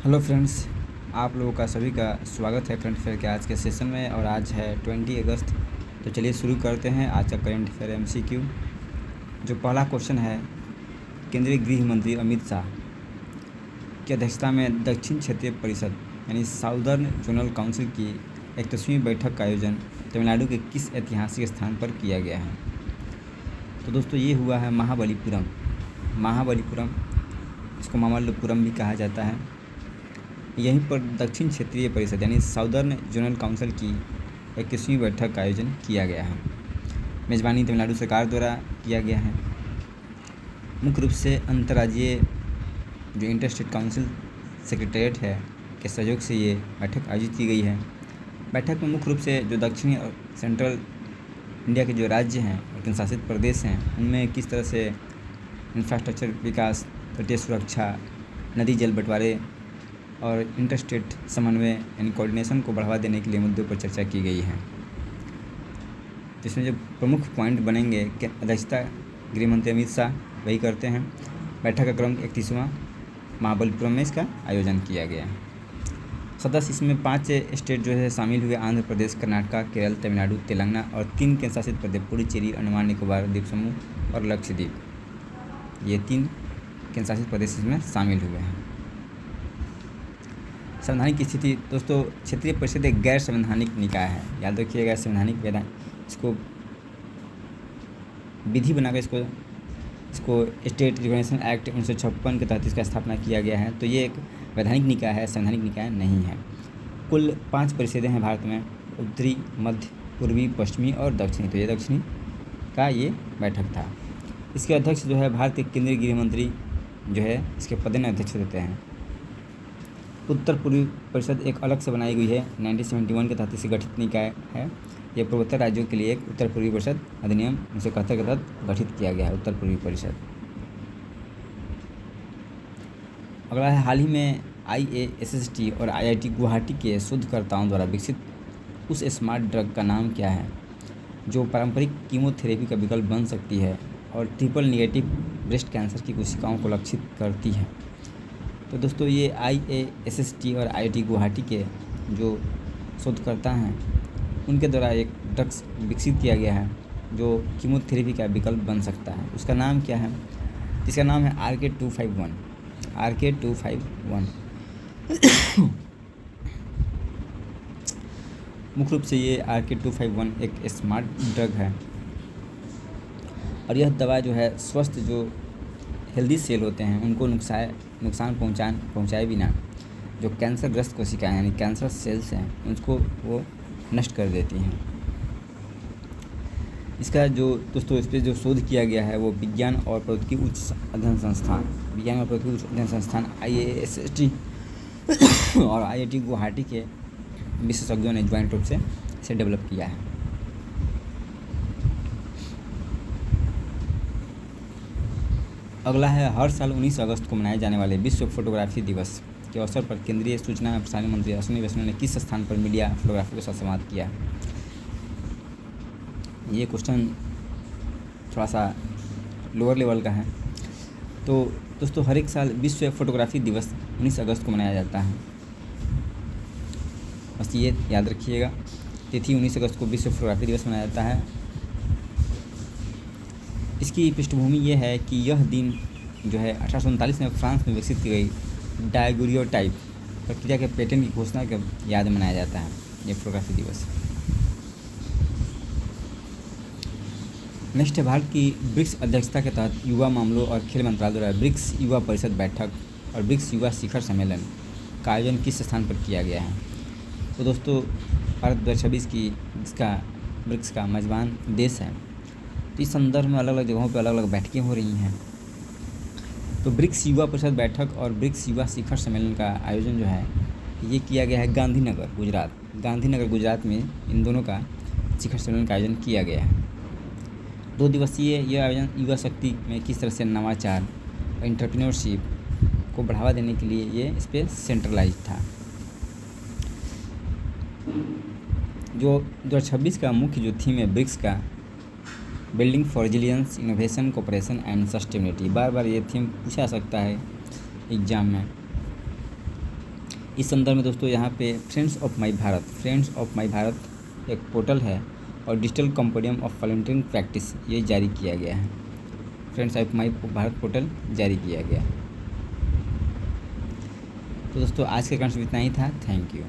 Hello friends, आप लोगों का सभी का स्वागत है करंट अफेयर के आज के सेशन में। और आज है 20 अगस्त। तो चलिए शुरू करते हैं आज का करंट अफेयर एमसीक्यू। जो पहला क्वेश्चन है, केंद्रीय गृह मंत्री अमित शाह की अध्यक्षता में दक्षिण क्षेत्रीय परिषद यानी साउदर्न जोनल काउंसिल की 31वीं बैठक का आयोजन तमिलनाडु के किस ऐतिहासिक स्थान पर किया गया है? तो दोस्तों ये हुआ है महाबलीपुरम। इसको मामल्लपुरम भी कहा जाता है। यहीं पर दक्षिण क्षेत्रीय परिषद यानी साउदर्न जोनल काउंसिल की 21वीं बैठक का आयोजन किया गया है। मेज़बानी तमिलनाडु सरकार द्वारा किया गया है। मुख्य रूप से अंतर्राज्यीय जो इंटर स्टेट काउंसिल सेक्रेटरीट है के सहयोग से ये बैठक आयोजित की गई है। बैठक में मुख्य रूप से जो दक्षिणी और सेंट्रल इंडिया के जो राज्य हैं और केंद्र शासित प्रदेश हैं उनमें किस तरह से इंफ्रास्ट्रक्चर विकास, तटीय सुरक्षा, नदी जल बंटवारे और इंटर स्टेट समन्वय यानी कोऑर्डिनेशन को बढ़ावा देने के लिए मुद्दों पर चर्चा की गई है। जिसमें जो प्रमुख पॉइंट बनेंगे कि अध्यक्षता गृह मंत्री अमित शाह वही करते हैं। बैठक का क्रम 31वां महाबलीपुरम में इसका आयोजन किया गया है। सदस्य इसमें 5 स्टेट जो है शामिल हुए: आंध्र प्रदेश, कर्नाटक, केरल, तमिलनाडु, तेलंगाना और 3 केंद्र शासित प्रदेश पुडुचेरी, अंडमान निकोबार द्वीप समूह और लक्षद्वीप। ये 3 केंद्र शासित प्रदेश इसमें शामिल हुए हैं। संवैधानिक स्थिति दोस्तों, क्षेत्रीय परिषद एक गैर संवैधानिक निकाय है। याद रखिएगा, संवैधानिक इसको विधि बनाकर इसको स्टेट रिकॉग्निशन एक्ट 1956 के तहत इसका स्थापना किया गया है। तो ये एक वैधानिक निकाय है, संवैधानिक निकाय नहीं है। कुल 5 परिषदें हैं भारत में: उत्तरी, मध्य, पूर्वी, पश्चिमी और दक्षिणी। तो ये दक्षिणी का ये बैठक था। इसके अध्यक्ष जो है भारत के केंद्रीय गृह मंत्री जो है इसके पदेन अध्यक्ष होते हैं। उत्तर पूर्वी परिषद एक अलग से बनाई गई है। 1971 के तहत इसे गठित निकाय है। यह पूर्वोत्तर राज्यों के लिए एक उत्तर पूर्वी परिषद अधिनियम 1971 के तहत गठित किया गया है उत्तर पूर्वी परिषद। अगला है, हाल ही में IASST और IIT गुवाहाटी के शोधकर्ताओं द्वारा विकसित उस स्मार्ट ड्रग का नाम क्या है जो पारंपरिक कीमोथेरेपी का विकल्प बन सकती है और ट्रिपल नेगेटिव ब्रेस्ट कैंसर की कोशिकाओं को लक्षित करती है? तो दोस्तों ये IASST और IIT गुवाहाटी के जो शोधकर्ता हैं उनके द्वारा एक ड्रग्स विकसित किया गया है जो कीमोथेरेपी का विकल्प बन सकता है। उसका नाम क्या है? इसका नाम है RK251। मुख्य रूप से ये RK251 एक स्मार्ट ड्रग है और यह दवा जो है स्वस्थ जो हेल्दी सेल होते हैं उनको नुकसान पहुँचाए बिना जो कैंसरग्रस्त कोशिकाएं यानी कैंसर सेल्स हैं उसको वो नष्ट कर देती हैं। इसका जो दोस्तों इस पर जो शोध किया गया है वो विज्ञान और प्रौद्योगिकी उच्च अध्ययन संस्थान IASST और IIT गुवाहाटी के विशेषज्ञों ने ज्वाइंट रूप से इसे डेवलप किया है। अगला है, हर साल 19 अगस्त को मनाए जाने वाले विश्व फोटोग्राफी दिवस के अवसर पर केंद्रीय सूचना एवं प्रसारण मंत्री अश्विनी वैष्णव ने किस स्थान पर मीडिया फोटोग्राफी के साथ संवाद किया? ये क्वेश्चन थोड़ा सा लोअर लेवल का है। तो दोस्तों हर एक साल विश्व फोटोग्राफी दिवस 19 अगस्त को मनाया जाता है। बस ये याद रखिएगा, तिथि 19 अगस्त को विश्व फोटोग्राफी दिवस मनाया जाता है। इसकी पृष्ठभूमि ये है कि यह दिन जो है 1839 में फ्रांस में विकसित की गई डायगुरियोटाइप प्रक्रिया के पेटेंट की घोषणा के याद मनाया जाता है ये फोटोग्राफी दिवस। नेक्स्ट है, भारत की ब्रिक्स अध्यक्षता के तहत युवा मामलों और खेल मंत्रालय द्वारा ब्रिक्स युवा परिषद बैठक और ब्रिक्स युवा शिखर सम्मेलन का आयोजन किस स्थान पर किया गया है? तो दोस्तों भारत 2026 की इसका ब्रिक्स का मेजबान देश है। तो इस संदर्भ में अलग अलग जगहों पर अलग अलग बैठकें हो रही हैं। तो ब्रिक्स युवा परिषद बैठक और ब्रिक्स युवा शिखर सम्मेलन का आयोजन जो है ये किया गया है गांधीनगर गुजरात में इन दोनों का शिखर सम्मेलन का आयोजन किया गया है। 2 दिवसीय यह आयोजन युवा शक्ति में किस तरह से नवाचार और एंटरप्रेन्योरशिप को बढ़ावा देने के लिए ये इस पर सेंट्रलाइज था। जो 2026 का मुख्य जो थीम है ब्रिक्स का, building for resilience, innovation, cooperation and sustainability. बार बार ये थीम पूछा सकता है एग्जाम में। इस संदर्भ में दोस्तों यहाँ पे फ्रेंड्स ऑफ माई भारत एक पोर्टल है और डिजिटल कंपोडियम ऑफ वॉलंटियरिंग प्रैक्टिस ये जारी किया गया है। Friends of my Bharat portal जारी किया गया। तो दोस्तों आज के कारण इतना ही था। Thank you.